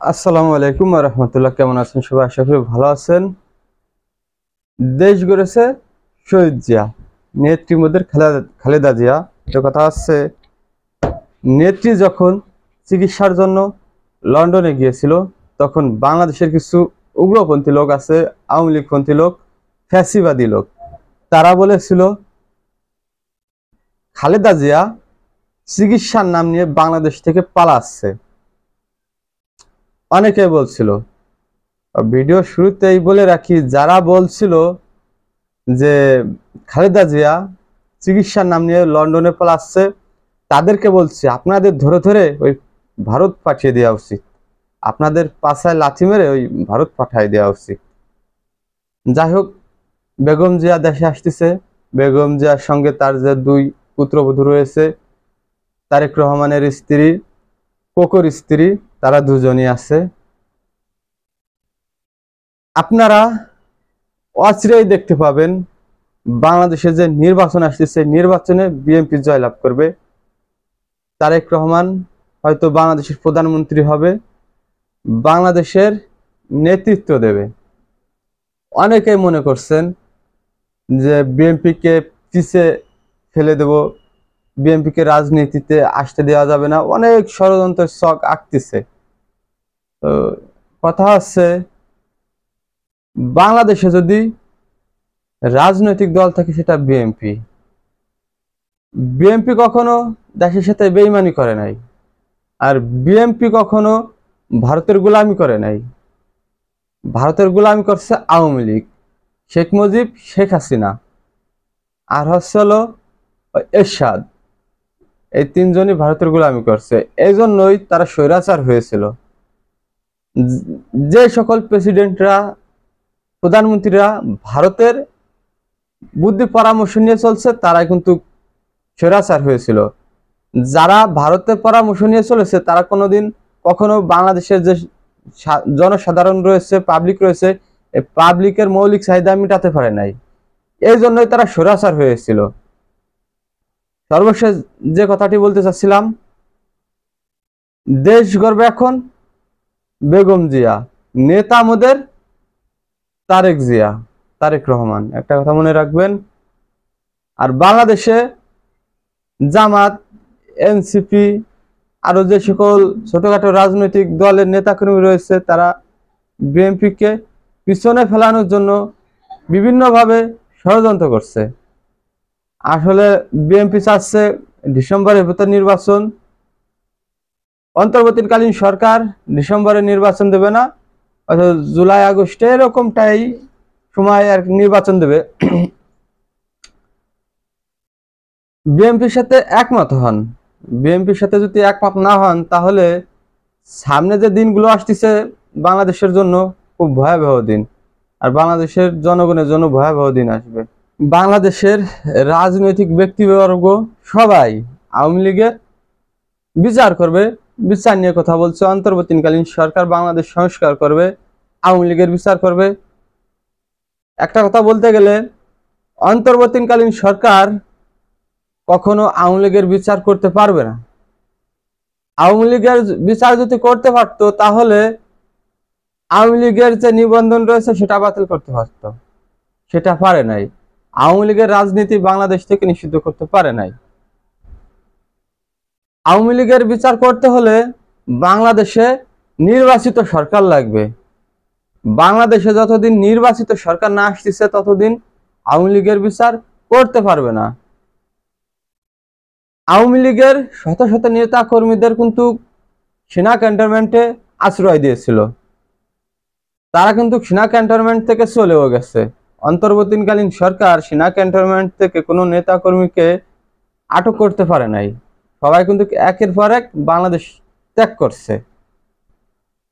আসসালামু আলাইকুম ওয়া রাহমাতুল্লাহ। কেমন আছেন সবাই? আশা করি ভালো আছেন। দেশ গড়েছে শহীদ জিয়া, নেত্রী মোদের খালেদা জিয়া। এটা কথা হচ্ছে, নেত্রী যখন চিকিৎসার জন্য লন্ডনে গিয়েছিল, তখন বাংলাদেশের কিছু উগ্রপন্থী লোক আছে, আওয়ামী লীগপন্থী লোক, ফ্যাসিবাদী লোক, তারা বলেছিল খালেদা জিয়া চিকিৎসার নাম নিয়ে বাংলাদেশ থেকে পালাচ্ছে। অনেকে বলছিল, ভিডিও শুরুতেই বলে রাখি, যারা বলছিল যে খালেদা জিয়া চিকিৎসার নাম নিয়ে লন্ডনে পালাচ্ছে, তাদেরকে বলছি আপনাদের ধরে ধরে ওই ভারত পাঠিয়ে দেওয়া উচিত, আপনাদের পাছায় লাথি মেরে ওই ভারত পাঠিয়ে দেওয়া উচিত। যাই হোক, বেগম জিয়া দেশে আসতেছে। বেগম জিয়ার সঙ্গে তার যে দুই পুত্রবধূ রয়েছে, তারেক রহমানের স্ত্রী, কোকোর স্ত্রী, তারা দুজনই আছে। আপনারা অচিরেই দেখতে পাবেন বাংলাদেশে যে নির্বাচন আসতেছে, নির্বাচনে বিএনপি জয়লাভ করবে। তারেক রহমান হয়তো বাংলাদেশের প্রধানমন্ত্রী হবে, বাংলাদেশের নেতৃত্ব দেবে। অনেকেই মনে করছেন যে বিএনপিকে পিছে ফেলে দেব, বিএনপিকে রাজনীতিতে আসতে দেওয়া যাবে না, অনেক ষড়যন্ত্রের ছক আঁকতেছে। তো কথা হচ্ছে, বাংলাদেশে যদি রাজনৈতিক দল থাকে সেটা বিএনপি। বিএনপি কখনো দেশের সাথে বেইমানি করে নাই, আর বিএনপি কখনো ভারতের গোলামি করে নাই। ভারতের গোলামি করছে আওয়ামী লীগ, শেখ মুজিব, শেখ হাসিনা, আর হচ্ছে হলো এরশাদ। এই তিনজনই ভারতের গোলামি করছে, এই জন্যই তারা স্বৈরাচার হয়েছিল। যে সকল প্রেসিডেন্টরা, প্রধানমন্ত্রীরা ভারতের বুদ্ধি পরামর্শ নিয়ে চলছে, তারাই কিন্তু স্বৈরাচার হয়েছিল। যারা ভারতের পরামর্শ নিয়ে চলেছে, তারা কখনো বাংলাদেশের যে জনসাধারণ রয়েছে, পাবলিক রয়েছে, এই পাবলিকের মৌলিক চাহিদা মেটাতে পারে নাই। এই জন্যই তারা স্বৈরাচার হয়েছিল। সর্বশেষ যে কথাটি বলতে চাচ্ছিলাম, দেশ গড়বে এখন বেগম জিয়া, নেতা আমাদের তারেক জিয়া, তারেক রহমান। একটা কথা মনে রাখবেন। আর বাংলাদেশে জামাত, এনসিপি, আরো যে সকল ছোটখাটো রাজনৈতিক দলের নেতাকর্মী রয়েছে, তারা বিএনপিকে পিছনে ফেলানোর জন্য বিভিন্নভাবে ষড়যন্ত্র করছে। আসলে বিএনপি চাচ্ছে ডিসেম্বরের ভেতর নির্বাচন, অন্তর্বর্তীকালীন সরকার ডিসেম্বরে নির্বাচন দেবে না, অর্থাৎ জুলাই আগস্টে এরকমটাই সময় আর নির্বাচন দেবে। বিএনপির সাথে একমত হন। বিএনপির সাথে যদি একমত না হন, তাহলে সামনে যে দিনগুলো আসতেছে বাংলাদেশের জন্য খুব ভয়াবহ দিন, আর বাংলাদেশের জনগণের জন্য ভয়াবহ দিন আসবে। বাংলাদেশের রাজনৈতিক ব্যক্তিবর্গ সবাই আওয়ামী লীগের বিচার করবে, বিচার নিয়ে কথা বলছে। অন্তর্বর্তীকালীন সরকার বাংলাদেশ সংস্কার করবে, আওয়ামী লীগের বিচার করবে। একটা কথা বলতে গেলে, অন্তর্বর্তীকালীন সরকার কখনো আওয়ামী লীগের বিচার করতে পারবে না। আওয়ামী লীগের বিচার যদি করতে পারতো, তাহলে আওয়ামী লীগের যে নিবন্ধন রয়েছে সেটা বাতিল করতে পারতো, সেটা পারে নাই। আওয়ামী লীগের রাজনীতি বাংলাদেশ থেকে নিষিদ্ধ করতে পারে নাই। আওয়ামী লীগের বিচার করতে হলে বাংলাদেশে নির্বাচিত সরকার লাগবে। বাংলাদেশে যতদিন নির্বাচিত সরকার না আসতেছে, ততদিন আওয়ামী লীগের বিচার করতে পারবে না। আওয়ামী লীগের শত শত নেতা কর্মীদের কিন্তু সেনা ক্যান্টনমেন্টে আশ্রয় দিয়েছিল, তারা কিন্তু সেনা ক্যান্টনমেন্ট থেকে চলেও গেছে। অন্তর্বর্তীকালীন সরকার সেনা ক্যান্টনমেন্ট থেকে কোনো নেতা কর্মীকে আটক করতে পারে নাই। সবাই কিন্তু একের পর এক বাংলাদেশ ত্যাগ করছে।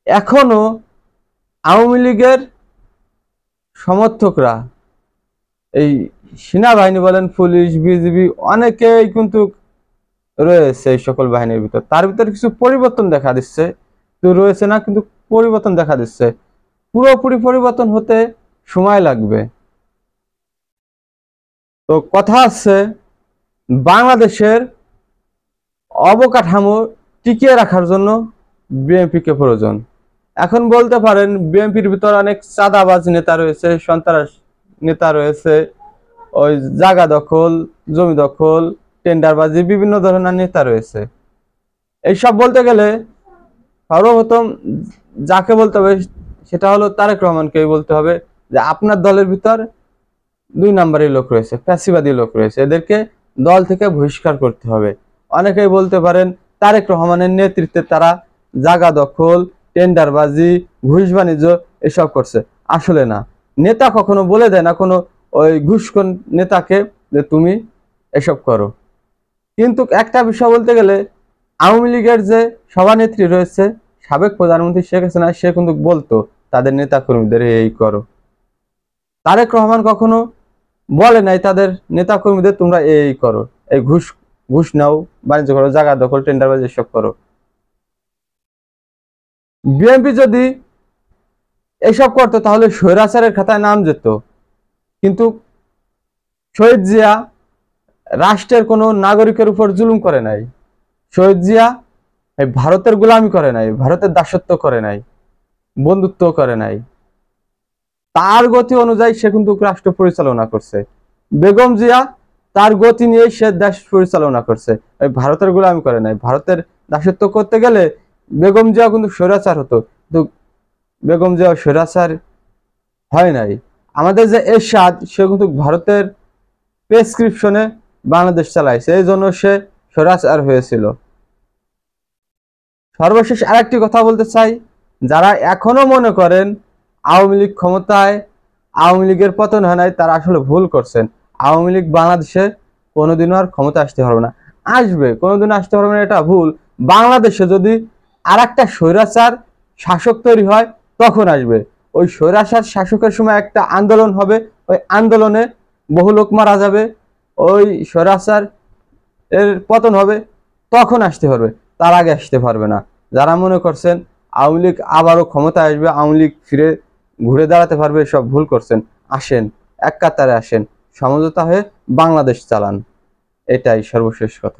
এখনো আওয়ামী লীগের সমর্থকরা, এই সেনাবাহিনী বলেন, পুলিশ, বিজিবি, অনেকেই কিন্তু রয়েছে এই সকল বাহিনীর ভিতর। তার ভিতরে কিছু পরিবর্তন দেখা দিচ্ছে, তো রয়েছে না, কিন্তু পরিবর্তন দেখা দিচ্ছে। পুরোপুরি পরিবর্তন হতে সময় লাগবে। তো কথা আছে, বাংলাদেশের অবকাঠামো টিকিয়ে রাখার জন্য বিএনপিকে প্রয়োজন। এখন বলতে পারেন বিএনপির ভিতর অনেক চাঁদাবাজ নেতা রয়েছে, সন্ত্রাস নেতা রয়েছে, ওই জায়গা দখল, জমি দখল, টেন্ডারবাজি, বিভিন্ন ধরনের নেতা রয়েছে। এইসব বলতে গেলে সর্বপ্রথম যাকে বলতে হবে সেটা হলো তারেক রহমানকেই বলতে হবে যে আপনার দলের ভিতর 2 নাম্বারের লোক রয়েছে, ফ্যাসিবাদী লোক রয়েছে, এদেরকে দল থেকে বহিষ্কার করতে হবে। অনেকেই বলতে পারেন তারেক রহমানের নেতৃত্বে তারা জায়গা দখল, টেন্ডারবাজি, ঘুষ বাণিজ্য এসব করছে। আসলে না, নেতা কখনো বলে দেয় না কোনো ওই ঘুষখোর নেতাকে যে তুমি এসব করো। কিন্তু একটা বিষয় বলতে গেলে আওয়ামী লীগের যে সভানেত্রী রয়েছে, সাবেক প্রধানমন্ত্রী শেখ হাসিনা, সে কিন্তু বলতো তাদের নেতা কর্মীদের এই করো। তারেক রহমান কখনো বলে নাই তাদের নেতা কর্মীদের তোমরা এই করো, এই ঘুষ ঘুষ নাও, বাণিজ্য করো, জায়গা দখল, টেন্ডারবাজি এসব করো। বিএনপি যদি এসব করতো তাহলে স্বৈরাচারের খাতায় নাম যেত। কিন্তু শহীদ জিয়া রাষ্ট্রের কোনো নাগরিকের উপর জুলুম করে নাই। শহীদ জিয়া এই ভারতের গোলামি করে নাই, ভারতের দাসত্ব করে নাই, বন্ধুত্ব করে নাই। তার গতি অনুযায়ী সে কিন্তু রাষ্ট্র পরিচালনা করছে। বেগম জিয়া তার গতি নিয়ে সে দেশ পরিচালনা করছে, ওই ভারতের গোলামি করে নাই। ভারতের দাসত্ব করতে গেলে বেগম জিয়া কিন্তু স্বৈরাচার হতো, কিন্তু বেগম জিয়া স্বৈরাচার হয় নাই। আমাদের যে এরশাদ, সে কিন্তু ভারতের প্রেসক্রিপশনে বাংলাদেশ চালাইছে, এই জন্য সে স্বৈরাচার হয়েছিল। সর্বশেষ আরেকটি কথা বলতে চাই, যারা এখনো মনে করেন আওয়ামী লীগ ক্ষমতায়, আওয়ামী লীগের পতন হয় নাই, তারা আসলে ভুল করছেন। আওয়ামী লীগ বাংলাদেশে কোনোদিনও আর ক্ষমতা আসতে পারবে না, আসবে কোনোদিনও আসতে পারবে না, এটা ভুল। বাংলাদেশে যদি আর একটা স্বৈরাচার শাসক তৈরি হয় তখন আসবে। ওই স্বৈরাচার শাসকের সময় একটা আন্দোলন হবে, ওই আন্দোলনে বহু লোক মারা যাবে, ওই স্বৈরাচার এর পতন হবে, তখন আসতে পারবে, তার আগে আসতে পারবে না। যারা মনে করছেন আওয়ামী লীগ আবারও ক্ষমতায় আসবে, আওয়ামী লীগ ফিরে ঘুরে দাঁড়াতে পারবে, সব ভুল করছেন। আসেন, এক কাতারে আসেন, সমঝোতা হয়ে বাংলাদেশ চালান, এটাই সর্বশেষ কথা।